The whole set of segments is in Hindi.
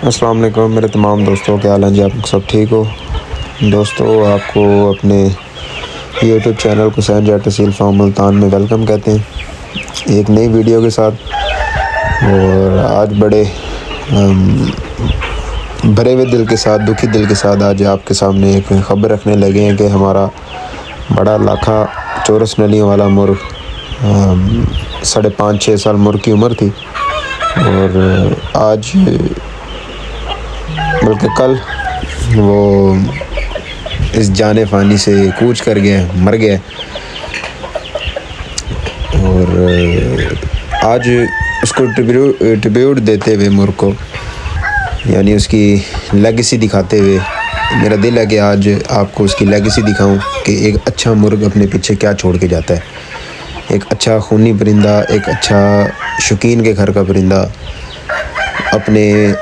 अस्सलाम वालेकुम मेरे तमाम दोस्तों, क्या हाल है जी? आप सब ठीक हो? दोस्तों, आपको अपने यूट्यूब चैनल हुसैन जैट तहसील फार्म मुल्तान में वेलकम कहते हैं एक नई वीडियो के साथ। और आज बड़े भरे हुए दिल के साथ, दुखी दिल के साथ आज आपके सामने एक ख़बर रखने लगे हैं कि हमारा बड़ा लाखा चौरस नलियों वाला मुर्ग 5.5-6 साल मुर्ग की उम्र थी और आज बल्कि कल वो इस जाने फ़ानी से कूच कर गया, मर गया। और आज उसको ट्रिब्यूट देते हुए मुर्ग को, यानी उसकी लेगेसी दिखाते हुए, मेरा दिल है कि आज आपको उसकी लेगेसी दिखाऊं कि एक अच्छा मुर्ग अपने पीछे क्या छोड़ के जाता है। एक अच्छा खूनी परिंदा, एक अच्छा शौकीन के घर का परिंदा अपने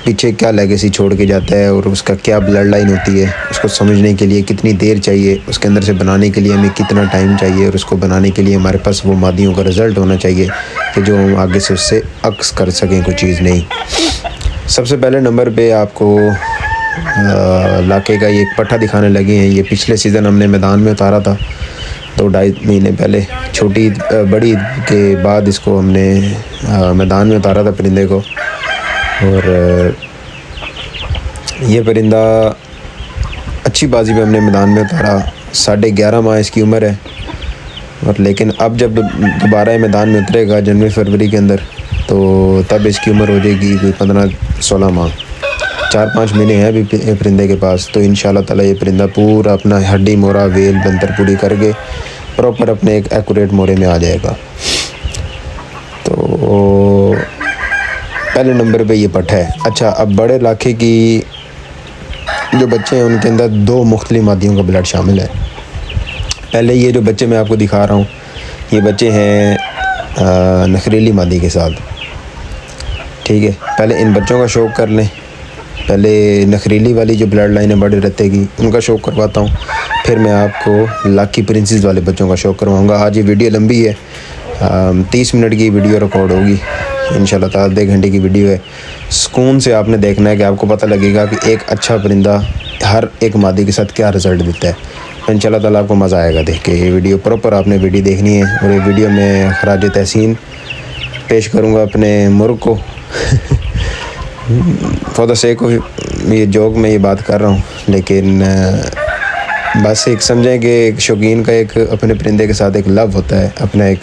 पीछे क्या लेगेसी छोड़ के जाता है और उसका क्या ब्लड लाइन होती है। उसको समझने के लिए कितनी देर चाहिए, उसके अंदर से बनाने के लिए हमें कितना टाइम चाहिए, और उसको बनाने के लिए हमारे पास वो मादियों का रिज़ल्ट होना चाहिए कि जो हम आगे से उससे अक्स कर सकें कोई चीज़ नहीं। सबसे पहले नंबर पे आपको लाके का ये एक पट्ठा दिखाने लगे हैं। ये पिछले सीज़न हमने मैदान में उतारा था 2-2.5 महीने पहले, छोटी बड़ी ईद के बाद इसको हमने मैदान में उतारा था परिंदे को। और ये परिंदा अच्छी बाजी पे हमने मैदान में उतारा। 11.5 माह इसकी उम्र है। और लेकिन अब जब दोबारा मैदान में उतरेगा जनवरी-फरवरी के अंदर, तो तब इसकी उम्र हो जाएगी कोई 15-16 माह। 4-5 महीने हैं अभी परिंदे के पास। तो इंशाल्लाह ताला ये परिंदा पूरा अपना हड्डी मोरा वेल बंतर पूरी करके प्रॉपर अपने एक एक्यूरेट मोरे में आ जाएगा। तो पहले नंबर पे ये पट्ठा है। अच्छा, अब बड़े लाखे की जो बच्चे हैं उनके अंदर 2 मुख्तलिफ मादियों का ब्लड शामिल है। पहले ये जो बच्चे मैं आपको दिखा रहा हूँ, ये बच्चे हैं नखरीली मादी के साथ। ठीक है, पहले इन बच्चों का शौक़ कर लें। पहले नखरीली वाली जो ब्लड लाइन है बड़े रत्ते की, उनका शौक़ करवाता हूँ, फिर मैं आपको लाकी प्रिंसेस वाले बच्चों का शौक़ करवाऊँगा। आज ये वीडियो लंबी है, 30 मिनट की वीडियो रिकॉर्ड होगी इंशाल्लाह ताला। 1.5 घंटे की वीडियो है। सुकून से आपने देखना है कि आपको पता लगेगा कि एक अच्छा परिंदा हर एक मादी के साथ क्या रिज़ल्ट देता है। इंशाल्लाह ताला आपको मज़ा आएगा देख के। ये वीडियो प्रॉपर आपने वीडियो देखनी है। और ये वीडियो में खराज तहसीन पेश करूँगा अपने मुर्ग को फॉर द सेक ऑफ ये जोक में ये बात कर रहा हूँ, लेकिन बस एक समझें कि एक शौकीन का एक अपने परिंदे के साथ एक लव होता है, अपना एक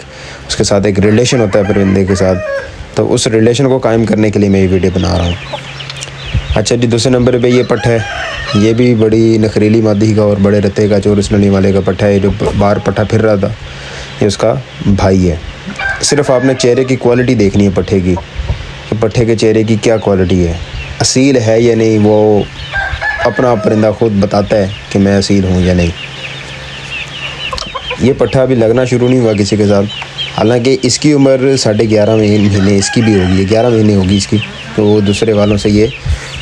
उसके साथ एक रिलेशन होता है परिंदे के साथ। तो उस रिलेशन को कायम करने के लिए मैं ये वीडियो बना रहा हूँ। अच्छा जी, दूसरे नंबर पे ये पट्ठा है। ये भी बड़ी नखरीली मादी का और बड़े रत्ते का चौरस नली वाले का पट्ठा है। जो बाहर पट्ठा फिर रहा था, ये उसका भाई है। सिर्फ आपने चेहरे की क्वालिटी देखनी है पट्ठे की, कि पट्ठे के चेहरे की क्या क्वालिटी है, असील है या नहीं। वो अपना परिंदा खुद बताता है कि मैं असील हूँ या नहीं। ये पट्ठा अभी लगना शुरू नहीं हुआ किसी के साथ, हालांकि इसकी उम्र 11.5 महीने इसकी भी होगी, 11 महीने होगी इसकी। तो दूसरे वालों से ये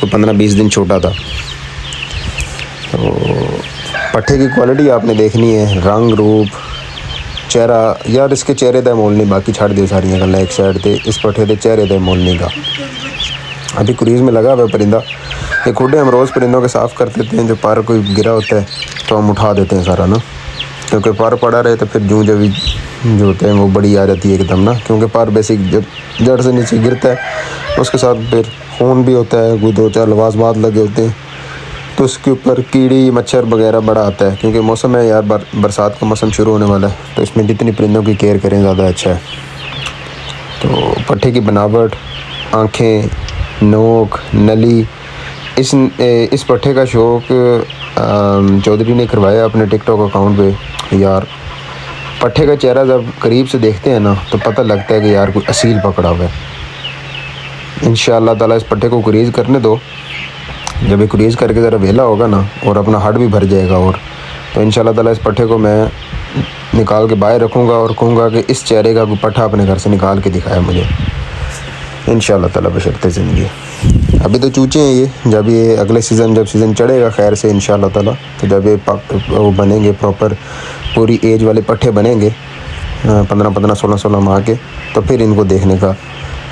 तो 15-20 दिन छोटा था। तो पट्ठे की क्वालिटी आपने देखनी है, रंग रूप चेहरा। यार इसके चेहरे का मोल नहीं, बाकी छड़ दियो सारियां गल्लां एक साइड ते। इस पट्ठे के चेहरे का मोल नहीं का। अभी क्रीज में लगा हुआ परिंदा। ये खुडे हम रोज़ परिंदों के साफ़ कर देते हैं। जो पर कोई गिरा होता है तो हम उठा देते हैं सारा ना, क्योंकि पर पड़ा रहे तो फिर जूं जब जो होते हैं वो बड़ी आ जाती है एकदम ना। क्योंकि पर बेसिक जब जड़ से नीचे गिरता है उसके साथ फिर खून भी होता है, कोई 2-4 लवाजमात लगे होते हैं, तो उसके ऊपर कीड़ी मच्छर वगैरह बड़ा आता है। क्योंकि मौसम है यार, बरसात का मौसम शुरू होने वाला है, तो इसमें जितनी परिंदों की केयर करें ज़्यादा अच्छा है। तो पट्ठे की बनावट, आँखें, नोक, नली, इस पट्ठे का शौक़ चौधरी ने करवाया अपने टिकटॉक अकाउंट पे। यार पट्ठे का चेहरा जब करीब से देखते हैं ना, तो पता लगता है कि यार कोई असील पकड़ा हुआ है। इंशाअल्लाह ताला इस पट्ठे को कुरीज़ करने दो। जब ये कुरीज़ करके ज़रा वेला होगा ना, और अपना हट भी भर जाएगा, और तो इंशाअल्लाह ताला इस पट्ठे को मैं निकाल के बाहर रखूँगा और कहूँगा कि इस चेहरे का कोई पट्ठा अपने घर से निकाल के दिखाया मुझे, इंशाअल्लाह ताला बशर्ते ज़िंदगी। अभी तो चूचे हैं ये, जब ये अगले सीज़न जब सीज़न चढ़ेगा खैर से इंशाअल्लाह ताला, तो जब ये वो बनेंगे प्रॉपर पूरी एज वाले पट्ठे बनेंगे 15-15, 16-16 माह के, तो फिर इनको देखने का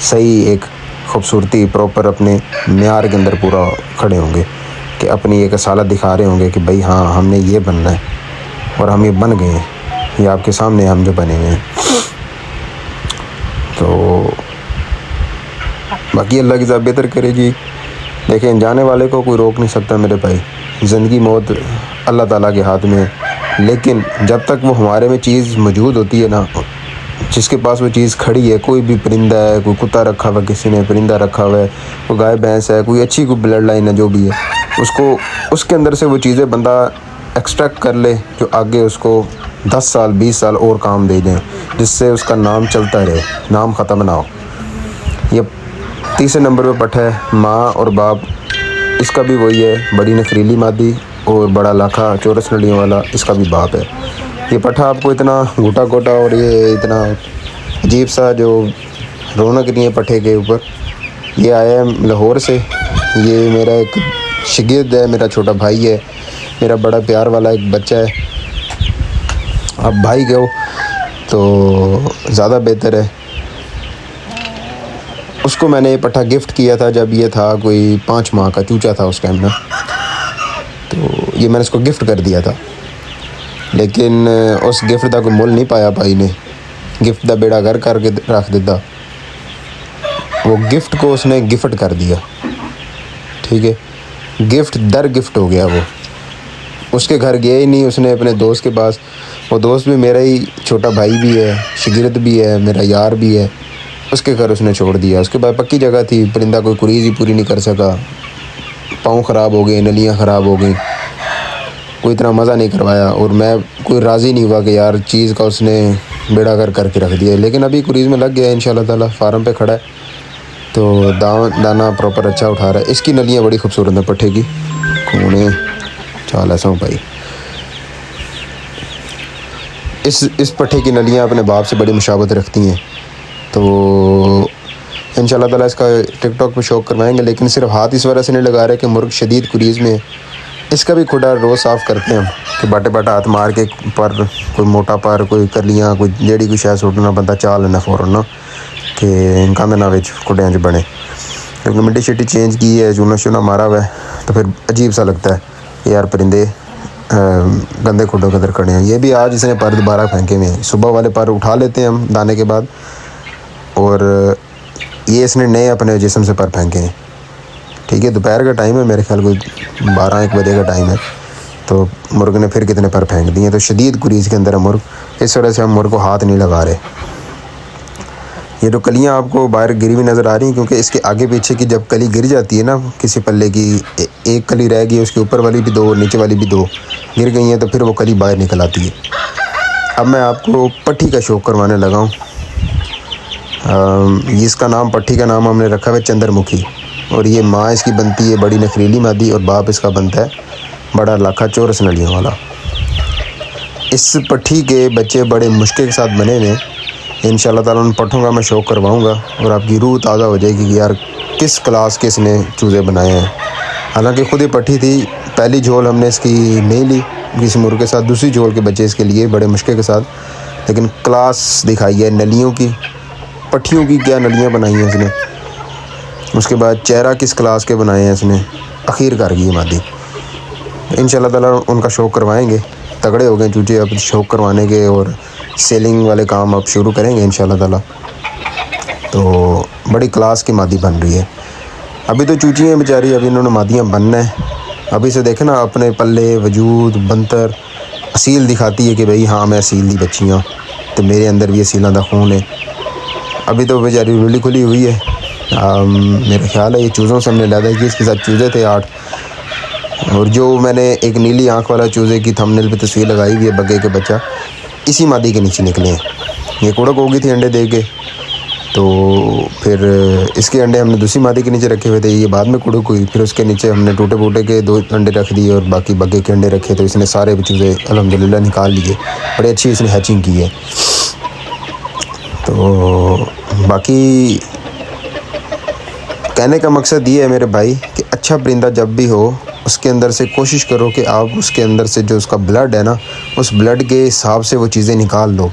सही एक खूबसूरती प्रॉपर अपने म्यार के अंदर पूरा खड़े होंगे कि अपनी एक असालत दिखा रहे होंगे कि भाई हाँ हमने ये बनना है और हम ये बन गए हैं, ये आपके सामने हम जो बने हुए हैं। तो बाकी अल्लाह की ज़ात बेहतर करे जी। देखें, जाने वाले को कोई रोक नहीं सकता मेरे भाई, ज़िंदगी मौत अल्लाह ताला के हाथ में है। लेकिन जब तक वो हमारे में चीज़ मौजूद होती है ना, जिसके पास वो चीज़ खड़ी है, कोई भी परिंदा है, कोई कुत्ता रखा हुआ किसी ने, परिंदा रखा हुआ है, कोई गाय भैंस है, कोई अच्छी कोई ब्लड लाइन है, जो भी है, उसको उसके अंदर से वो चीज़ें बंदा एक्सट्रैक्ट कर ले जो आगे उसको 10 साल 20 साल और काम दे दें, जिससे उसका नाम चलता रहे, नाम ख़त्म ना हो। ये तीसरे नंबर पे पट्ठा है माँ और बाप। इसका भी वही है, बड़ी नखरीली मादी और बड़ा लाखा चौरस नलियों वाला, इसका भी बाप है। ये पट्ठा आपको इतना गोटा गोटा और ये इतना अजीब सा जो रौनक नहीं है पट्ठे के ऊपर, ये आया है लाहौर से। ये मेरा एक शागिर्द है, मेरा छोटा भाई है, मेरा बड़ा प्यार वाला एक बच्चा है। आप भाई गए हो तो ज़्यादा बेहतर है। उसको मैंने ये पट्ठा गिफ्ट किया था जब ये था कोई 5 माह का चूचा था उस टाइम ना, तो ये मैंने इसको गिफ्ट कर दिया था। लेकिन उस गिफ्ट का कोई मुल नहीं पाया भाई ने, गिफ्ट का बेड़ा घर करके रख दिता। वो गिफ्ट को उसने गिफ्ट कर दिया, ठीक है, गिफ्ट दर गिफ्ट हो गया। वो उसके घर गया ही नहीं, उसने अपने दोस्त के पास, वो दोस्त भी मेरा ही छोटा भाई भी है, शागिर्द भी है, मेरा यार भी है, उसके घर उसने छोड़ दिया। उसके बाद पक्की जगह थी, परिंदा कोई कुरीज़ ही पूरी नहीं कर सका, पाँव ख़राब हो गए, नलियाँ ख़राब हो गई, कोई इतना मज़ा नहीं करवाया। और मैं कोई राज़ी नहीं हुआ कि यार चीज़ का उसने बेड़ा कर करके रख दिया। लेकिन अभी कुरीज़ में लग गया है इंशाल्लाह ताला, फार्म पे खड़ा है, तो दाना प्रॉपर अच्छा उठा रहा है। इसकी नलियाँ बड़ी खूबसूरत हैं पट्ठे की, खूने चाल ऐसा हूँ भाई। इस पट्ठे की नलियाँ अपने बाप से बड़ी मुशाबत रखती हैं, तो इंशाल्लाह ताला इसका टिकटॉक पे शौक करवाएंगे। लेकिन सिर्फ हाथ इस वजह से नहीं लगा रहे कि मुर्ग शदीद कुरीज़ में। इसका भी खुदा रोज़ साफ़ करते हैं हम कि बाटे बाटा हाथ मार के पर कोई मोटा पर कोई करलियाँ कोई जेड़ी कोई शायद सुटना बंदा चाल लेना फ़ौरन ना कि कंध ना विच खुडियां च बने। क्योंकि मिट्टी शिट्टी चेंज की है, चूना शूना मारा हुआ है, तो फिर अजीब सा लगता है कि यार परिंदे गंदे खुडों के अंदर खड़े हैं। ये भी आज इसने पर दोबारा फेंके हुए हैं। सुबह वाले पर उठा लेते हैं हम दाने के बाद, और ये इसने नए अपने जिस्म से पर फेंके हैं, ठीक है। दोपहर का टाइम है, मेरे ख्याल कोई 12-1 बजे का टाइम है, तो मुर्ग ने फिर कितने पर फेंक दिए। तो शदीद कुरीज़ के अंदर है मुर्ग, इस वजह से हम मुर्ग को हाथ नहीं लगा रहे। ये जो कलियां आपको बाहर गिरी हुई नज़र आ रही हैं, क्योंकि इसके आगे पीछे की जब कली गिर जाती है ना किसी पल्ले की, एक कली रह गई, उसके ऊपर वाली भी 2 नीचे वाली भी 2 गिर गई हैं, तो फिर वो कली बाहर निकल आती है। अब मैं आपको पट्ठी का शौक़ करवाने लगा हूँ। इसका नाम, पट्ठी का नाम हमने रखा है चंद्रमुखी, और ये माँ इसकी बनती है बड़ी नखरीली मादी, और बाप इसका बनता है बड़ा लाखा चौरस नलियों वाला। इस पट्ठी के बच्चे बड़े मुश्किल के साथ बने हुए। इंशाल्लाह ताला उन पट्ठों का मैं शौक़ करवाऊँगा, और आपकी रूह ताज़ा हो जाएगी कि यार किस क्लास के इसने चूज़े बनाए हैं। हालांकि खुद ही पट्ठी थी, पहली झोल हमने इसकी नहीं ली किसी मुर्ग के साथ, दूसरी झोल के बच्चे इसके लिए बड़े मुश्किल के साथ, लेकिन क्लास दिखाई है नलियों की, पट्ठियों की क्या नलियाँ बनाई हैं इसने। उसके बाद चेहरा किस क्लास के बनाए हैं इसने, अखीर कर गई मादी। इंशाल्लाह ताला उनका शौक़ करवाएंगे। तगड़े हो गए चूचे अब शौक़ करवाने के, और सेलिंग वाले काम अब शुरू करेंगे इंशाल्लाह ताला। तो बड़ी क्लास की मादी बन रही है। अभी तो चूची हैं बेचारी, अभी इन्होंने मादियाँ बनना है। अभी से देखे ना अपने पल्ले वजूद बनतर असील दिखाती है कि भाई हाँ मैं असील दी बच्ची हाँ, तो मेरे अंदर भी असीलों का खून है। अभी तो बेचारी रुली खुली हुई है। मेरा ख्याल है ये चूज़ों से हमने लैदा की, इसके साथ चूज़े थे 8, और जो मैंने एक नीली आँख वाला चूज़े की थंबनेल पे तस्वीर लगाई हुई है बग्गे के बच्चा, इसी मादी के नीचे निकले हैं। ये कुड़क हो गई थी अंडे दे के, तो फिर इसके अंडे हमने दूसरी मादी के नीचे रखे हुए थे, ये बाद में कुड़क हुई। फिर उसके नीचे हमने टूटे फूटे के 2 अंडे रख दिए और बाकी बग्गे के अंडे रखे, तो इसने सारे चूज़े अल्हम्दुलिल्लाह निकाल लिए। बड़ी अच्छी इसने हैचिंग की है। तो बाकी कहने का मकसद ये है मेरे भाई कि अच्छा परिंदा जब भी हो, उसके अंदर से कोशिश करो कि आप उसके अंदर से जो उसका ब्लड है ना, उस ब्लड के हिसाब से वो चीज़ें निकाल लो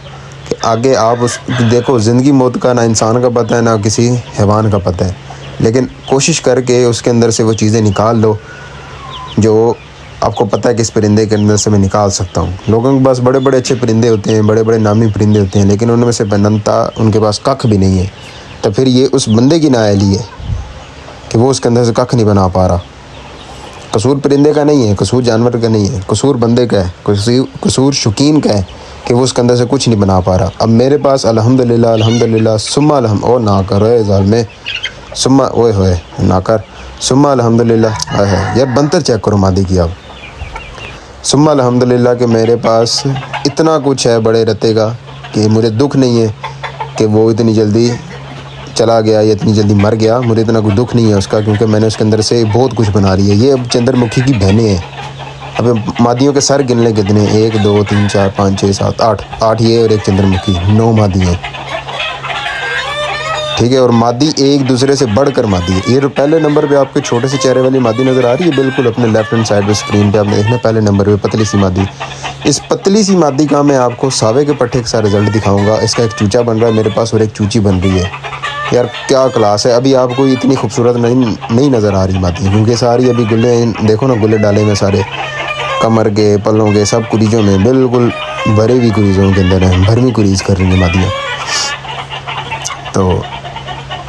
कि आगे आप उस देखो। ज़िंदगी मौत का ना इंसान का पता है ना किसी हैवान का पता है, लेकिन कोशिश करके उसके अंदर से वो चीज़ें निकाल लो जो आपको पता है कि इस परिंदे के अंदर से मैं निकाल सकता हूँ। लोगों के पास बड़े बड़े अच्छे परिंदे होते हैं, बड़े बड़े नामी परिंदे होते हैं, लेकिन उनमें से बनता उनके पास कख भी नहीं है। तो फिर ये उस बंदे की नाअहली है कि वो उसके अंदर से कख नहीं बना पा रहा। कसूर परिंदे का नहीं है, कसूर जानवर का नहीं है, कसूर बंदे का है, कसूर शौकीन का है कि वो उसके अंदर से कुछ नहीं बना पा रहा। अब मेरे पास अल्हम्दुलिल्लाह अल्हम्दुलिल्लाह सुम्मा ओ ना करो ज़ालिम सुम्मा ओए होए ना कर सुम्मा अल्हम्दुलिल्लाह है यार बंतर चेक करो मादी की। अब सुम्मा अल्हम्दुलिल्लाह कि मेरे पास इतना कुछ है बड़े रत्ते का कि मुझे दुख नहीं है कि वो इतनी जल्दी चला गया या इतनी जल्दी मर गया। मुझे इतना कुछ दुख नहीं है उसका, क्योंकि मैंने उसके अंदर से बहुत कुछ बना रही है। ये अब चंद्रमुखी की बहनें हैं। अब मादियों के सर गिनने कितने, 1 2 3 4 5 6 7 8 ये और एक चंद्रमुखी, 9 मादी हैं। ठीक है, और मादी एक दूसरे से बढ़कर मादी है। ये पहले नंबर पे आपके छोटे से चेहरे वाली मादी नज़र आ रही है, बिल्कुल अपने लेफ्ट हैंड साइड पे स्क्रीन पे आपने देखना पहले नंबर पे पतली सी मादी। इस पतली सी मादी का मैं आपको सावे के पट्टे के साथ रिजल्ट दिखाऊंगा। इसका एक चूचा बन रहा है मेरे पास और एक चूची बन रही है। यार क्या क्लास है। अभी आपको इतनी खूबसूरत नहीं नज़र आ रही मादी, क्योंकि सारी अभी गुल्ले देखो ना, गुल्ले डाले में सारे कमर के पल्लों के सब कुरीजों में बिल्कुल भरे हुई कुरीजों के अंदर है, भरवीं कुरीज कर रही है मादियाँ। तो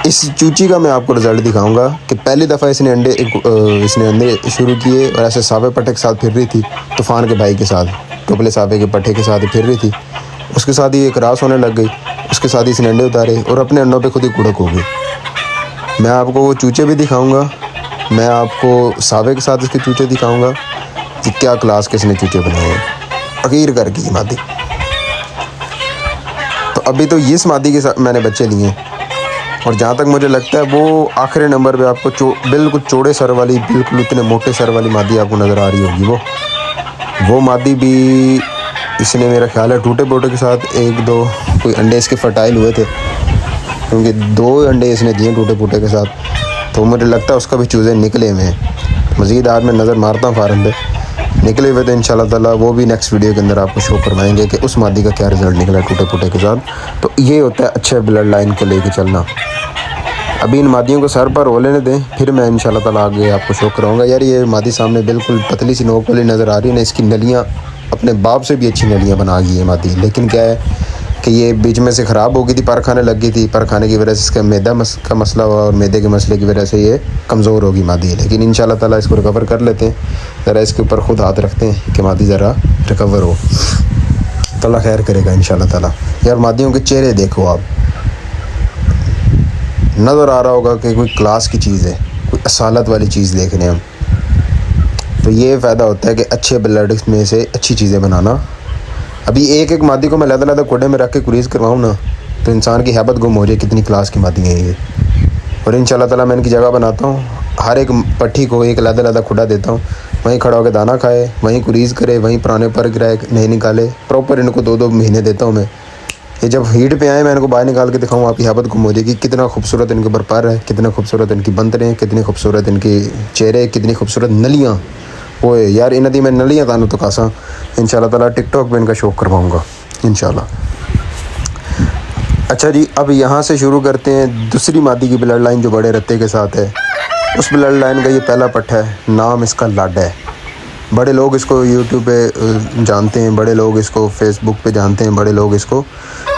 इस चूची का मैं आपको रिज़ल्ट दिखाऊंगा कि पहली दफ़ा इसने अंडे शुरू किए और ऐसे सावे पट्टे के साथ फिर रही थी, तूफ़ान के भाई के साथ, टोपले सावे के पट्टे के साथ फिर रही थी। उसके साथ ही एक रास होने लग गई, उसके साथ ही इसने अंडे उतारे और अपने अंडों पे खुद ही कुड़क हो गई। मैं आपको वो चूचे भी दिखाऊंगा, मैं आपको सावे के साथ इसके चूचे दिखाऊंगा कि क्या क्लास के इसने चूचे बनाए हैं। अकीर करके मादी। तो अभी तो इस मादी के साथ मैंने बच्चे लिए और जहाँ तक मुझे लगता है वो आखिरी नंबर पे आपको बिल्कुल चौड़े सर वाली, बिल्कुल इतने मोटे सर वाली मादी आपको नज़र आ रही होगी। वो मादी भी इसने मेरा ख्याल है टूटे बोटे के साथ 1 2 कोई अंडे इसके फर्टाइल हुए थे, क्योंकि 2 अंडे इसने दिए टूटे फूटे के साथ। तो मुझे लगता है उसका भी चूज़े निकले हुए हैं। मज़ीद आज मैं नज़र मारता हूँ फार्म पे, निकले हुए तो इंशाल्लाह ताला वो भी नेक्स्ट वीडियो के अंदर आपको शो करवाएंगे कि उस मादी का क्या रिज़ल्ट निकला टूटे फूटे के साथ। तो ये होता है अच्छे ब्लड लाइन को लेके चलना। अभी इन मादियों को सर पर हो लेने दें, फिर मैं इंशाल्लाह ताला आगे आपको शो कराऊंगा। यार ये मादी सामने बिल्कुल पतली सी नोक वाली नज़र आ रही है ना, इसकी नलियाँ अपने बाप से भी अच्छी नलियाँ बना गई है मादी। लेकिन क्या है कि ये बीच में से ख़राब हो गई थी, पर खाने लग गई थी, पर खाने की वजह से इसका मैदा का मसला हुआ और मैदे के मसले की वजह से ये कमज़ोर होगी मादी। लेकिन इंशाल्लाह ताला इसको रिकवर कर लेते हैं। ज़रा इसके ऊपर ख़ुद हाथ रखते हैं कि मादी ज़रा रिकवर हो, तो अल्लाह खैर करेगा इंशाल्लाह ताला। यार मादियों के चेहरे देखो, आप नज़र आ रहा होगा कि कोई क्लास की चीज़ है, कोई असालत वाली चीज़ देख रहे हैं हम। तो ये फ़ायदा होता है कि अच्छे ब्लड में से अच्छी चीज़ें बनाना। अभी एक एक मादी को मैं लदा कोडे में रख के कुरीज़ करवाऊँ ना, तो इंसान की हैबत गुम हो जाए कितनी क्लास की मादी है ये। और इंशाल्लाह ताला मैं इनकी जगह बनाता हूँ, हर एक पट्टी को एक लदा खुदा देता हूँ, वहीं खड़ा होकर दाना खाए, वहीं कुरीज़ करे, वहीं पुराने पर गिराए नहीं निकाले। प्रॉपर इनको 2-2 महीने देता हूँ मैं। ये जब हीट पे आए मैं इनको बाहर निकाल के दिखाऊँ, आपकी हैबत गुम हो जाएगी कितना खूबसूरत इनके ऊपर पर है, कितना खूबसूरत इनकी बंतरें, कितनी खूबसूरत इनके चेहरे, कितनी खूबसूरत नलियाँ। ओए यार इन दी मैं नलियाँ तानू तो खासा इंशाल्लाह ताला टिकटॉक पे इनका शौक करवाऊँगा इंशाल्लाह। अच्छा जी, अब यहाँ से शुरू करते हैं दूसरी मादी की ब्लड लाइन जो बड़े रत्ते के साथ है। उस ब्लड लाइन का ये पहला पट्टा है, नाम इसका लाडा है। बड़े लोग इसको यूट्यूब पे जानते हैं, बड़े लोग इसको फेसबुक पे जानते हैं, बड़े लोग इसको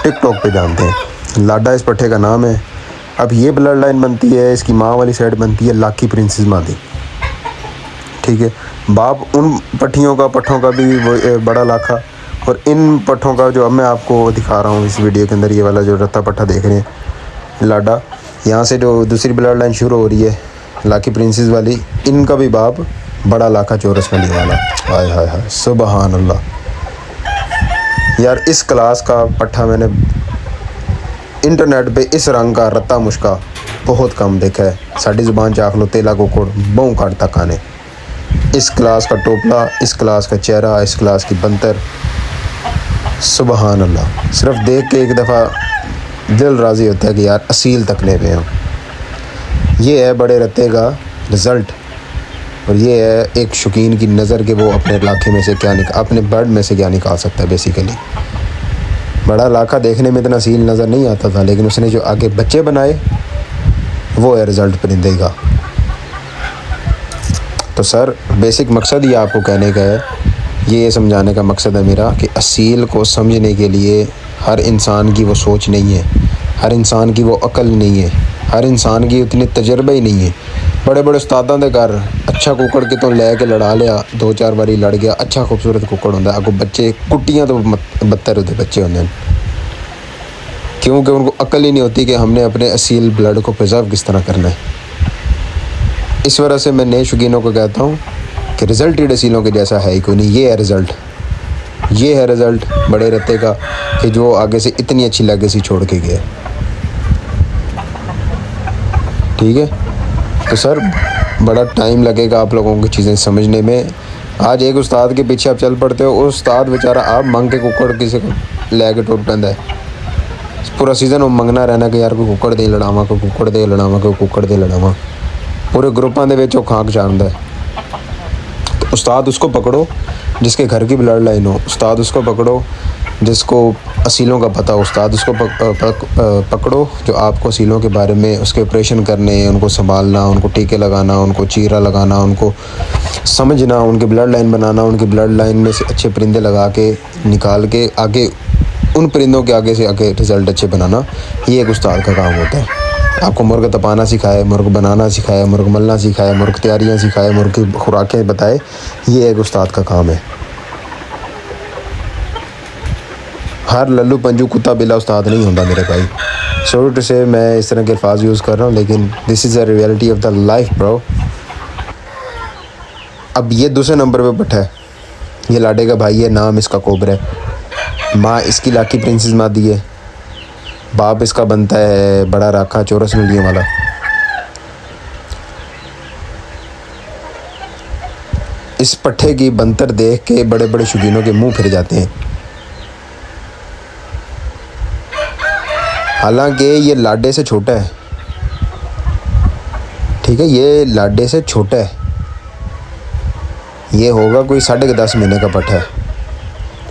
टिकटॉक पे जानते हैं। लाडा इस पट्टे का नाम है। अब ये ब्लड लाइन बनती है, इसकी माँ वाली साइड बनती है लाकी प्रिंसेस मादी। ठीक है, बाप उन पट्टियों का पट्ठों का भी बड़ा लाखा, और इन पट्ठों का जो अब मैं आपको दिखा रहा हूँ इस वीडियो के अंदर, ये वाला जो रत्ता पट्टा देख रहे हैं लाडा, यहाँ से जो दूसरी ब्लड लाइन शुरू हो रही है लाकी प्रिंसेस वाली, इनका भी बाप बड़ा लाखा चौरस वाली वाला। हाय हाय हाय सुबहान अल्लाह। यार इस क्लास का पट्ठा मैंने इंटरनेट पे इस रंग का रत्ता मुश्का बहुत कम देखा है। साड़ी ज़ुबान चाख लो तेला कोकोड़ बहु काट तक आने। इस क्लास का टोपला, इस क्लास का चेहरा, इस क्लास की बंतर, सुबहान अल्लाह। सिर्फ देख के एक दफ़ा दिल राज़ी होता है कि यार असील तकने पे हम। ये है बड़े रत्ते का रिज़ल्ट, और ये है एक शौकीन की नज़र के वो अपने इलाके में से क्या अपने बर्ड में से क्या निकाल सकता है। बेसिकली बड़ा इलाका देखने में इतना असील नज़र नहीं आता था, लेकिन उसने जो आगे बच्चे बनाए वो है रिज़ल्ट परिंदे का। तो सर बेसिक मकसद ये आपको कहने का है, ये समझाने का मकसद है मेरा कि असील को समझने के लिए हर इंसान की वो सोच नहीं है, हर इंसान की वो अकल नहीं है, हर इंसान की उतने तजर्बे ही नहीं है। बड़े बड़े उस्तादां दे घर अच्छा कुकड़ के तो लैके लड़ा लिया, 2-4 बारी लड़ गया, अच्छा खूबसूरत कुकड़ होंदा, अगों बच्चे कुट्टियाँ तो बदतर होते बच्चे होंगे, क्योंकि उनको अकल ही नहीं होती कि हमने अपने असील ब्लड को प्रिजर्व किस तरह करना है। इस वजह से मैं नए शौकीनों को कहता हूँ कि रिजल्टेड असीलों के जैसा है ही कोई नहीं। ये है रिज़ल्ट, ये है रिज़ल्ट बड़े रत्ते का कि जो आगे से इतनी अच्छी लेगेसी छोड़ के गया। ठीक है, तो सर बड़ा टाइम लगेगा आप लोगों की चीज़ें समझने में। आज एक उस्ताद के पीछे आप चल पड़ते हो, उस उस्ताद बेचारा आप मंग के कुकड़ किसी को लैके टुर पैंदा है। पूरा सीज़न वो मंगना रहना कि यार कोई कुकड़ दे लड़ावा, कोई कुकड़ दे लड़ावा, कोई कुकड़ दे लड़ावा। पूरे ग्रुपों के वो खाक चाहता है। तो उस्ताद उसको पकड़ो जिसके घर की ब्लड लाइन हो, उस्ताद उसको पकड़ो जिसको असीलों का पता हो, उस्ताद उसको पकड़ो जो आपको असीलों के बारे में, उसके ऑपरेशन करने, उनको संभालना, उनको टीके लगाना, उनको चीरा लगाना, उनको समझना, उनकी ब्लड लाइन बनाना, उनकी ब्लड लाइन में से अच्छे परिंदे लगा के निकाल के आगे उन परिंदों के आगे से आगे रिज़ल्ट अच्छे बनाना, ये एक उस्ताद का काम होता है। आपको मुर्ग तपाना सिखाए, मुर्ग बनाना सिखाए, मुर्ग मलना सिखाए, मुर्ग तैयारियाँ सिखाए, मुर्ग की खुराकें बताए, ये एक उस्ताद का काम है। हर लल्लू पंजू कुत्ता बिल्ला उस्ताद नहीं होता मेरे भाई। सॉरी टू से मैं इस तरह के अल्फाज यूज़ कर रहा हूँ, लेकिन this is a reality of the life bro. अब ये दूसरे नंबर पे पट्टा है, ये लाडे का भाई है, नाम इसका कोबरा है, माँ इसकी लाकी प्रिंसेस मादी है, बाप इसका बनता है बड़ा राखा चौरस नलियों वाला। इस पट्ठे की बनतर देख के बड़े बड़े शौकीनों के मुंह फिर जाते हैं। हालांकि ये लाडे से छोटा है, ठीक है, ये लाडे से छोटा है, ये होगा कोई 10.5 महीने का पट्ठा है,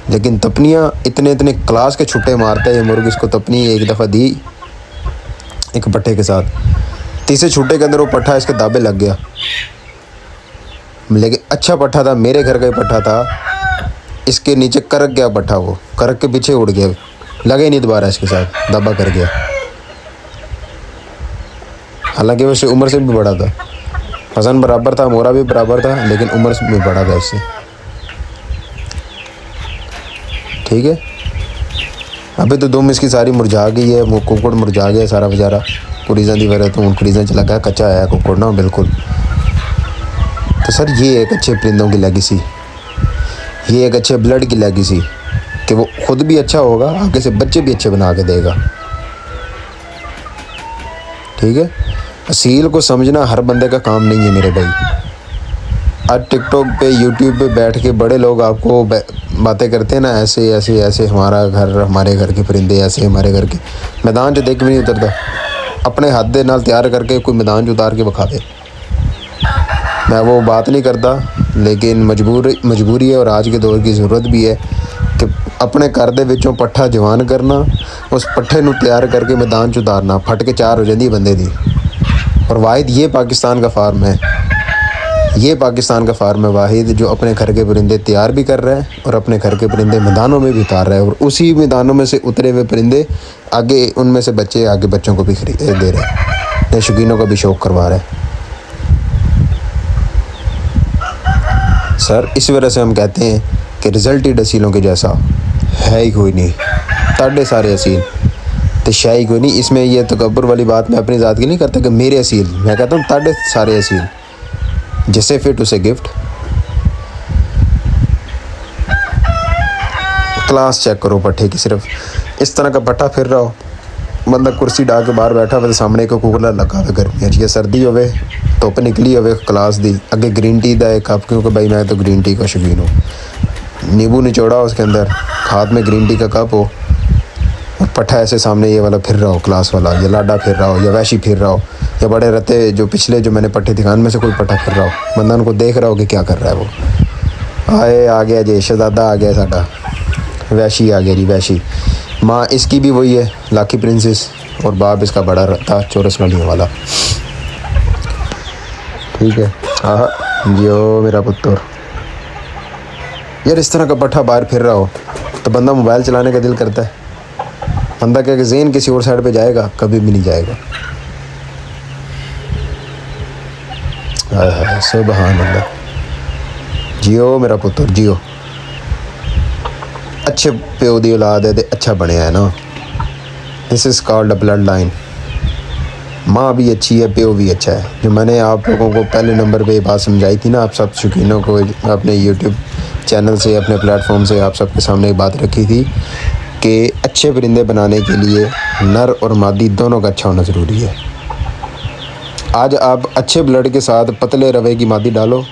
लेकिन तपनियाँ इतने इतने क्लास के छुट्टे मारता है ये मुर्ग। इसको तपनी एक दफ़ा दी एक पट्ठे के साथ, तीसरे छुट्टे के अंदर वो पट्ठा इसके दाबे लग गया, लेकिन अच्छा पट्ठा था, मेरे घर का ही पट्ठा था, इसके नीचे करक गया पट्ठा, वो करक के पीछे उड़ गया, लगे नहीं दोबारा इसके साथ, दबा कर गया। हालांकि वो उससे उम्र से भी बड़ा था, वज़न बराबर था, मोरा भी बराबर था, लेकिन उम्र से भी बड़ा था इससे। ठीक है, अभी तो दुम इसकी सारी मुरझा गई है, वो कुकड़ मुरझा गया सारा बेचारा, कुरीज़ा दी वजह तो कुरीज़ा चला गया, कच्चा आया कुकड़ ना बिल्कुल। तो सर ये एक अच्छे परिंदों की लेगेसी, ये एक अच्छे ब्लड की लेगेसी कि वो खुद भी अच्छा होगा, आगे से बच्चे भी अच्छे बना के देगा। ठीक है, असील को समझना हर बंदे का काम नहीं है मेरे भाई। आज टिकटॉक पे यूट्यूब पे बैठ के बड़े लोग आपको बातें करते हैं ना, ऐसे ऐसे ऐसे हमारा घर, हमारे घर के परिंदे ऐसे, हमारे घर के मैदान च देख भी नहीं उतरता, अपने हाथ दे नाल तैयार करके कोई मैदान च उतार के विखा दे। मैं वो बात नहीं करता, लेकिन मजबूरी है और आज के दौर की ज़रूरत भी है कि अपने घर दे विचों पट्ठा जवान करना, उस पट्ठे नूं तैयार करके मैदान च उतारना, फट के 4 हो जाती बंदे दी। और वाहिद ये पाकिस्तान का फार्म है, ये पाकिस्तान का फार्म है वाहिद जो अपने घर के परिंदे तैयार भी कर रहा है और अपने घर के परिंदे मैदानों में भी उतार रहा है, और उसी मैदानों में से उतरे हुए परिंदे आगे उनमें से बच्चे आगे बच्चों को भी दे रहे हैं, नए शौकीनों का भी शौक़ करवा रहा है। सर इस वजह से हम कहते हैं कि रिजल्टेड असीलों के जैसा है ही कोई नहीं, ताड़े सारे असील तो शाही कोई नहीं। इसमें यह तकब्बुर वाली बात मैं अपनी ज़ात की नहीं करता कि मेरे असील, मैं कहता हूँ ताड़े सारे असील, जैसे फिट उसे गिफ्ट। क्लास चेक करो पट्ठे की, सिर्फ इस तरह का पट्ठा फिर रहा हो, बंदा कुर्सी डाल के बाहर बैठा हुआ, सामने को कूलर लगा हुआ, गर्मियाँ या सर्दी होवे, धुप्प निकली होवे क्लास दी, अगे ग्रीन टी का एक कप, क्योंकि भाई मैं तो ग्रीन टी का शौकीन हूँ, नींबू निचोड़ा हो उसके अंदर, हाथ में ग्रीन टी का कप हो, और पट्ठा ऐसे सामने ये वाला फिर रहा हो, क्लास वाला, या लाडा फिर रहा हो, या वैशी फिर रहा हो, या बड़े रहते जो पिछले जो मैंने पट्ठे दिखान में से कोई पट्ठा फिर रहा हो, बंदा उनको देख रहा हो कि क्या कर रहा है वो। आए आ गया जी शहजादा, आ गया साडा, वैशी आ गया जी वैशी। माँ इसकी भी वही है लाकी प्रिंसेस, और बाप इसका बड़ा था चौरस नलियों वाला। ठीक है। हाँ जियो मेरा पुत्र। यार इस तरह का पट्ठा बाहर फिर रहा हो तो बंदा मोबाइल चलाने का दिल करता है, बंदा क्या कि ज़हन किसी और साइड पे जाएगा, कभी भी नहीं जाएगा। सुभान अल्लाह। जियो मेरा पुत्र जियो। अच्छे प्यो दी औलाद है तो अच्छा बनया है ना। This is called a blood line. माँ भी अच्छी है, प्यो भी अच्छा है। जो मैंने आप लोगों को पहले नंबर पे ये बात समझाई थी ना, आप सब शौकीनों को अपने यूट्यूब चैनल से, अपने प्लेटफॉर्म से आप सबके सामने एक बात रखी थी कि अच्छे परिंदे बनाने के लिए नर और मादी दोनों का अच्छा होना ज़रूरी है। आज आप अच्छे ब्लड के साथ पतले रवे की मादी डालो,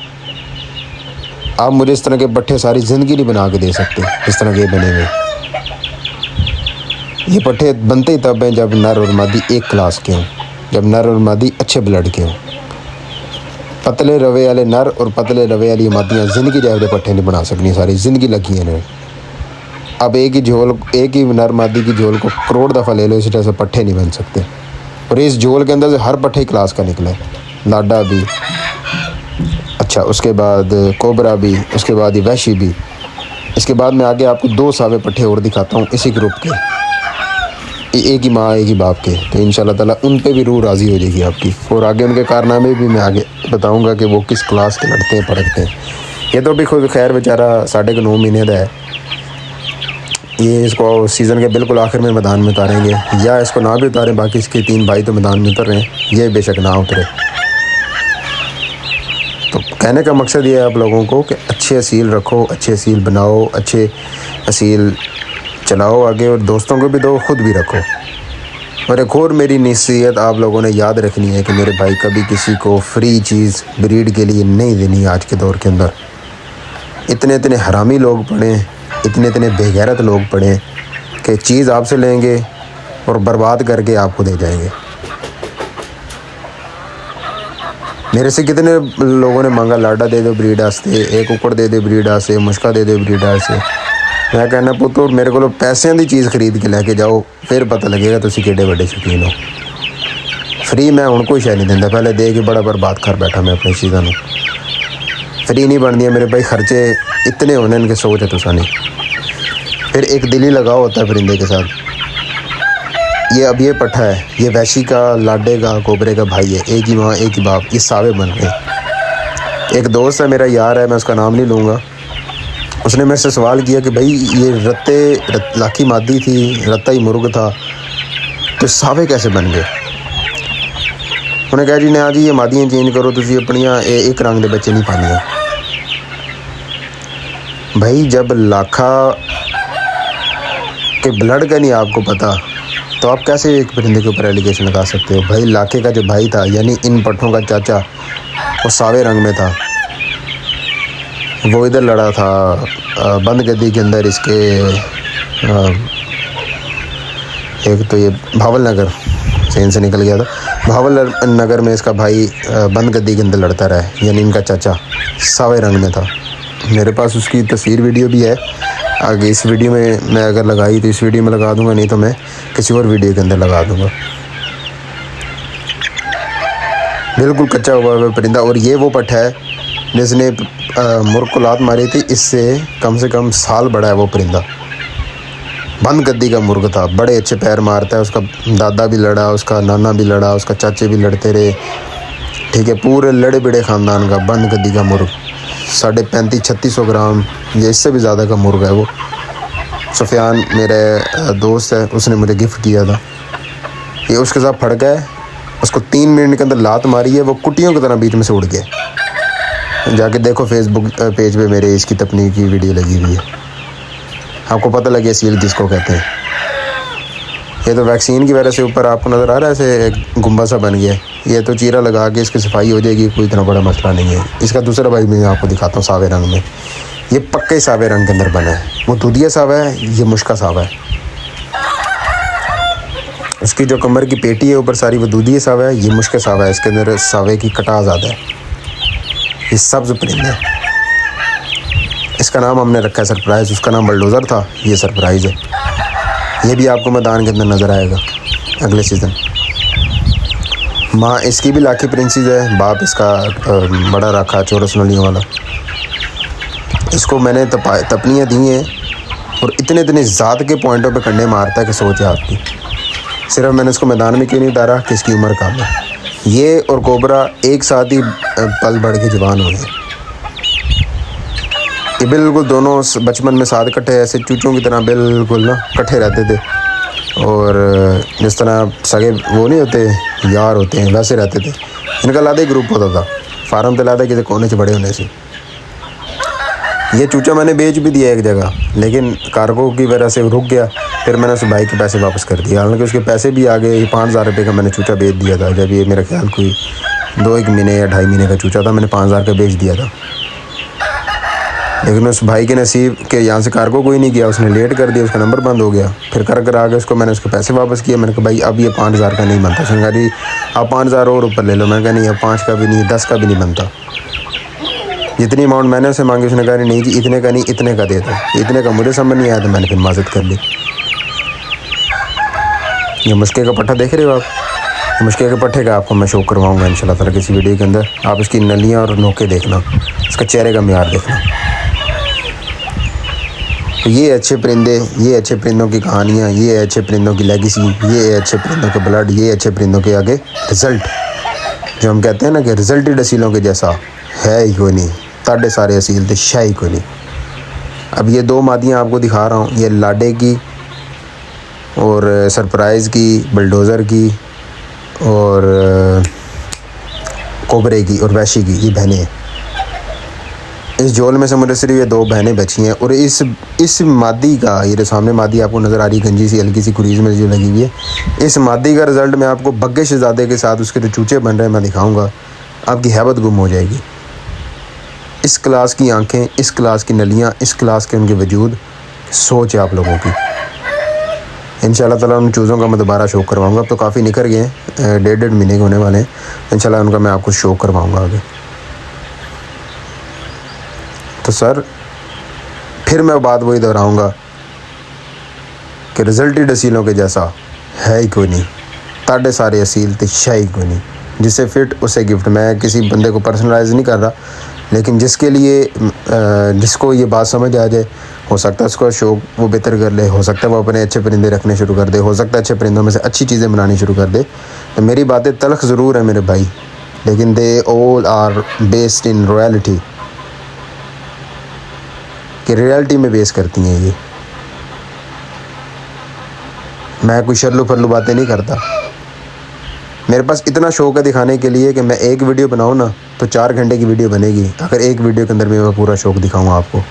आप मुझे इस तरह के पट्ठे सारी ज़िंदगी नहीं बना के दे सकते इस तरह के बने हुए। ये पट्ठे बनते ही तब हैं जब नर और मादी एक क्लास के हों, जब नर और मादी अच्छे ब्लड के हों। पतले रवे वाले नर और पतले रवे वाली मादियाँ ज़िंदगी जाए पट्ठे नहीं बना सकनी, सारी ज़िंदगी लगी हैं। अब एक ही नर मादी की झोल को करोड़ दफ़ा ले लो, इसी तरह से पट्ठे नहीं बन सकते। और इस झोल के अंदर से हर पट्ठे क्लास का निकला है। लाडा भी अच्छा, उसके बाद कोबरा भी, उसके बाद ये वैशी भी। इसके बाद मैं आगे आपको 2 सावे पट्ठे और दिखाता हूँ इसी ग्रुप के, एक ही माँ एक ही बाप के। तो इंशाल्लाह ताला उन पे भी रूह राज़ी हो जाएगी आपकी। और आगे उनके कारनामे भी मैं आगे बताऊँगा कि वो किस क्लास के लड़ते हैं, पढ़ते हैं। ये तो भी खुद खैर बेचारा 9.5 महीने का है। ये इसको सीज़न के बिल्कुल आखिर में मैदान में उतारेंगे, या इसको ना भी उतारें, बाकी इसके 3 भाई तो मैदान में उतर रहे हैं, ये बेशक ना उतरे। तो कहने का मकसद ये है आप लोगों को कि अच्छे असील रखो, अच्छे असील बनाओ, अच्छे असील चलाओ आगे, और दोस्तों को भी दो, ख़ुद भी रखो। और एक और मेरी नसीहत आप लोगों ने याद रखनी है कि मेरे भाई कभी किसी को फ्री चीज़ ब्रीड के लिए नहीं देनी। आज के दौर के अंदर इतने इतने हरामी लोग पड़े, इतने इतने बेगैरत लोग पड़े कि चीज़ आपसे लेंगे और बर्बाद करके आपको दे जाएंगे। मेरे से कितने लोगों ने मांगा लाडा दे दो ब्रीड वास्ते, एक कुकड़ दे दो ब्रीड वास्ते, मुश्का दे दो ब्रीड वास्ते। मैं कहना पुत्तर मेरे को पैसों की चीज़ खरीद के लैके जाओ, फिर पता लगेगा तुसी किड्डे बड़े शौकीन हो। फ्री मैं हुण कोई शै नहीं दिंदा, पहले दे के बड़ा बर्बाद कर बैठा मैं अपनी चीज़ों को। फ्री नहीं बनती मेरे भाई, खर्चे इतने होने इनके सोच है तुसा नहीं। फिर एक दिली लगाव होता है परिंदे के साथ। ये पट्ठा है, ये वैशी का, लाडे का, कोबरे का भाई है, एक ही माँ एक ही बाप, ये सावे बन गए। एक दोस्त है मेरा, यार है, मैं उसका नाम नहीं लूँगा, उसने मेरे से सवाल किया कि भाई ये लाखी मादी थी, रत्ता ही मुर्ग था, तो सावे कैसे बन गए। उन्हें कहा जी ना जी ये मादियाँ चेंज करो, तुसी अपनियाँ एक रंग के बच्चे नहीं पानिया। भाई जब लाखा के ब्लड का नहीं आपको पता, तो आप कैसे एक परिंदे के ऊपर एलिगेशन लगा सकते हो। भाई लाखे का जो भाई था, यानी इन पट्ठों का चाचा, वो सावे रंग में था, वो इधर लड़ा था बंद गद्दी के अंदर। इसके एक तो ये भावल नगर चैन से निकल गया था, भावल नगर में इसका भाई बंद गद्दी के अंदर लड़ता रहा, यानी इनका चाचा सावे रंग में था। मेरे पास उसकी तस्वीर वीडियो भी है, आगे इस वीडियो में मैं अगर लगाई तो इस वीडियो में लगा दूंगा, नहीं तो मैं किसी और वीडियो के अंदर लगा दूंगा। बिल्कुल कच्चा हुआ परिंदा। और ये वो पट्ठा है जिसने मुर्ग को लात मारी थी, इससे कम से कम साल बड़ा है वो परिंदा। बंद गद्दी का मुर्ग था, बड़े अच्छे पैर मारता है, उसका दादा भी लड़ा, उसका नाना भी लड़ा, उसका चाचे भी लड़ते रहे। ठीक है, पूरे लड़े बड़े ख़ानदान का बंद गद्दी का मुर्ग, 3500-3600 ग्राम या इससे भी ज़्यादा का मुर्ग है वो। सुफियान मेरे दोस्त है, उसने मुझे गिफ्ट किया था। ये उसके साथ फड़ गया, उसको 3 मिनट के अंदर लात मारी है, वो कुटियों की तरह बीच में से उड़ गया। जाके देखो फेसबुक पेज पे मेरे इसकी तपनीक की वीडियो लगी हुई है, आपको पता लगे सील किसको कहते हैं। ये तो वैक्सीन की वजह से ऊपर आपको नज़र आ रहा है ऐसे एक गुम्बा सा बन गया। ये तो चीरा लगा के इसकी सफाई हो जाएगी, कोई इतना बड़ा मसला नहीं है। इसका दूसरा भाई मैं आपको दिखाता हूँ सावे रंग में। ये पक्के सावे रंग के अंदर बना है, वो दूधिया सावा है, ये मुश्का सावा है। उसकी जो कमर की पेटी है ऊपर सारी वो दूधिया सावा है, ये मुश्का सावा है। इसके अंदर सावे की कटा ज़्यादा है। ये सब्ज़ परिंदा है, इसका नाम हमने रखा है सरप्राइज़। उसका नाम बलडोज़र था, ये सरप्राइज़ है। ये भी आपको मैदान के अंदर नज़र आएगा। अगले सीज़न। माँ इसकी भी लाखी प्रिंसेस है, बाप इसका बड़ा रखा चौरस नलियों वाला। इसको मैंने तपनियाँ दी हैं और इतने इतने ज़ात के पॉइंटों पे कंडे मारता है कि सोच है आपकी। सिर्फ मैंने इसको मैदान में क्यों नहीं उतारा कि इसकी उम्र कम है। ये और कोबरा एक साथ ही पल बढ़ के जवान हुए हैं। ये बिल्कुल दोनों बचपन में साथ इकट्ठे ऐसे चूचों की तरह बिल्कुल ना इकट्ठे रहते थे, और जिस तरह सगे वो नहीं होते यार होते हैं वैसे रहते थे। इनका लादा ही ग्रुप होता था, फार्म तो लादा किसी कोने से बड़े होने से। ये चूचा मैंने बेच भी दिया एक जगह, लेकिन कार्गो की वजह से रुक गया। फिर मैंने उस भाई के पैसे वापस कर दिया, हालांकि उसके पैसे भी आ गए। 5,000 रुपये का मैंने चूचा बेच दिया था, जब ये मेरा ख्याल कोई 2-1 महीने या 2.5 महीने का चूचा था। मैंने 5,000 का बेच दिया था, लेकिन उस भाई के नसीब के यहाँ से कार्गो कोई नहीं किया, उसने लेट कर दिया, उसका नंबर बंद हो गया। फिर कर आ गया उसको, मैंने उसके पैसे वापस किए। मैंने कहा भाई अब ये 5,000 का नहीं बनता। उसने कहा जी आप 5,000 और ऊपर ले लो। मैंने कहा नहीं, अब 5 का भी नहीं, 10 का भी नहीं बनता। जितनी अमाउंट मैंने उसे मांगी उसने कहा नहीं जी इतने का नहीं, इतने का दे दो। इतने का मुझे समझ नहीं आया तो मैंने फिर माजत कर ली। ये मुश्के का पट्टा देख रहे हो आप, मुश्के के पट्टे का आपको मैं शो करवाऊँगा इंशाल्लाह ताला किसी वीडियो के अंदर। आप इसकी नलियाँ और नोके देखना, इसका चेहरे का म्यार देखना। तो ये अच्छे परिंदे, ये अच्छे परिंदों की कहानियाँ, ये अच्छे परिंदों की लेगेसी, ये अच्छे परिंदों के ब्लड, ये अच्छे परिंदों के आगे रिज़ल्ट, जो हम कहते हैं ना कि रिज़ल्ट ही असीलों के जैसा है ही कोई नहीं। ताड़े सारे असील थे, शाही कोई नहीं। अब ये 2 मादियाँ आपको दिखा रहा हूँ, ये लाडे की और सरप्राइज़ की, बुलडोज़र की और कोबरे की और वैशी की, ये बहनें हैं। इस जोल में से मुझे सिर्फ ये 2 बहनें बची हैं। और इस मादी का, ये जो सामने मादी आपको नज़र आ रही है गंजी सी हल्की सी कुरीज़ में जो लगी हुई है, इस मादी का रिज़ल्ट मैं आपको बग्गे शहज़ादे के साथ उसके जो चूचे बन रहे हैं मैं दिखाऊंगा। आपकी हैबत गुम हो जाएगी। इस क्लास की आंखें, इस क्लास की नलियाँ, इस क्लास के उनके वजूद, सोच है आप लोगों की। इंशाल्लाह ताला उन चूज़ों का मैं दोबारा शो करवाऊँगा। अब तो काफ़ी निकल गए हैं, 1.5 महीने के होने वाले हैं। इंशाल्लाह उनका मैं आपको शो करवाऊँगा आगे। तो सर फिर मैं बात वही दोहराऊँगा कि रिज़ल्ट ही असीलों के जैसा है ही कोई नहीं। ताड़े सारे असील थे, शाही कोई नहीं। जिसे फिट उसे गिफ्ट। मैं किसी बंदे को पर्सनलाइज नहीं कर रहा, लेकिन जिसके लिए जिसको ये बात समझ आ जाए, हो सकता है उसका शौक़ वो बेहतर कर ले, हो सकता है वो अपने अच्छे परिंदे रखने शुरू कर दे, हो सकता है अच्छे परिंदों में से अच्छी चीज़ें बनानी शुरू कर दे। तो मेरी बातें तल्ख ज़रूर है मेरे भाई, लेकिन they all are based in reality, कि रियलिटी में बेस करती हैं ये। मैं कोई शर्लू फरलू बातें नहीं करता। मेरे पास इतना शौक़ है दिखाने के लिए कि मैं एक वीडियो बनाऊँ ना तो 4 घंटे की वीडियो बनेगी, अगर एक वीडियो के अंदर मैं पूरा शौक़ दिखाऊँगा आपको।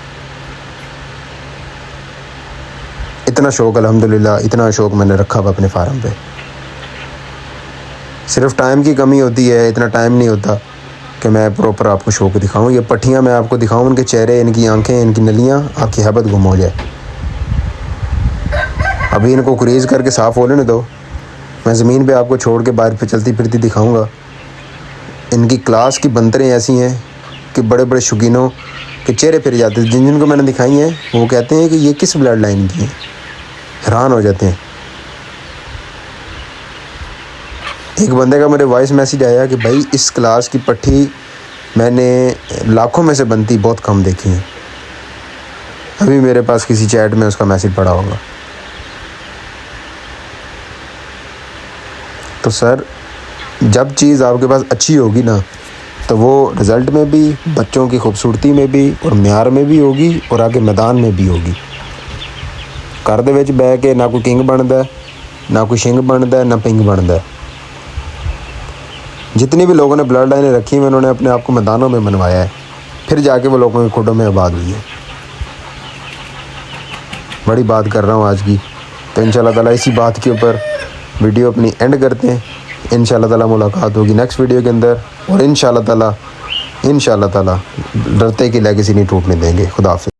इतना शौक़ अल्हम्दुलिल्लाह, इतना शौक़ मैंने रखा हुआ अपने फार्म पे। सिर्फ टाइम की कमी होती है, इतना टाइम नहीं होता कि मैं प्रॉपर आपको शौक़ दिखाऊँ। ये पट्टियाँ मैं आपको दिखाऊँ, उनके चेहरे, इनकी आंखें, इनकी नलियाँ, आपकी हैबत गुम हो जाए। अभी इनको कुरीज़ करके साफ़ हो लेने दो, मैं ज़मीन पे आपको छोड़ के बाहर पे चलती फिरती दिखाऊंगा। इनकी क्लास की बंदरें ऐसी हैं कि बड़े बड़े शौकीनों के चेहरे फिर जाते हैं। जिन जिनको मैंने दिखाई हैं वो कहते हैं कि ये किस ब्लड लाइन की हैं, हैरान हो जाते हैं। एक बंदे का मेरे वॉइस मैसेज आया कि भाई इस क्लास की पट्टी मैंने लाखों में से बनती बहुत कम देखी है। अभी मेरे पास किसी चैट में उसका मैसेज पड़ा होगा। तो सर जब चीज़ आपके पास अच्छी होगी ना तो वो रिज़ल्ट में भी, बच्चों की खूबसूरती में भी और म्यार में भी होगी और आगे मैदान में भी होगी। घर दे विच बह के ना कोई किंग बनता है, ना कोई शिंग बनता है, ना पिंग बनता है। जितनी भी लोगों ने ब्लड लाइनें रखी हैं उन्होंने अपने आप को मैदानों में बनवाया है, फिर जाके वो लोगों के खुडों में आबाद हुई है। बड़ी बात कर रहा हूँ आज की। तो इंशाल्लाह ताला इसी बात के ऊपर वीडियो अपनी एंड करते हैं। इंशाल्लाह ताला मुलाकात होगी नेक्स्ट वीडियो के अंदर, और इंशाल्लाह ताला डरते की लेगेसी नहीं टूटने देंगे। खुदा हाफ़िज़।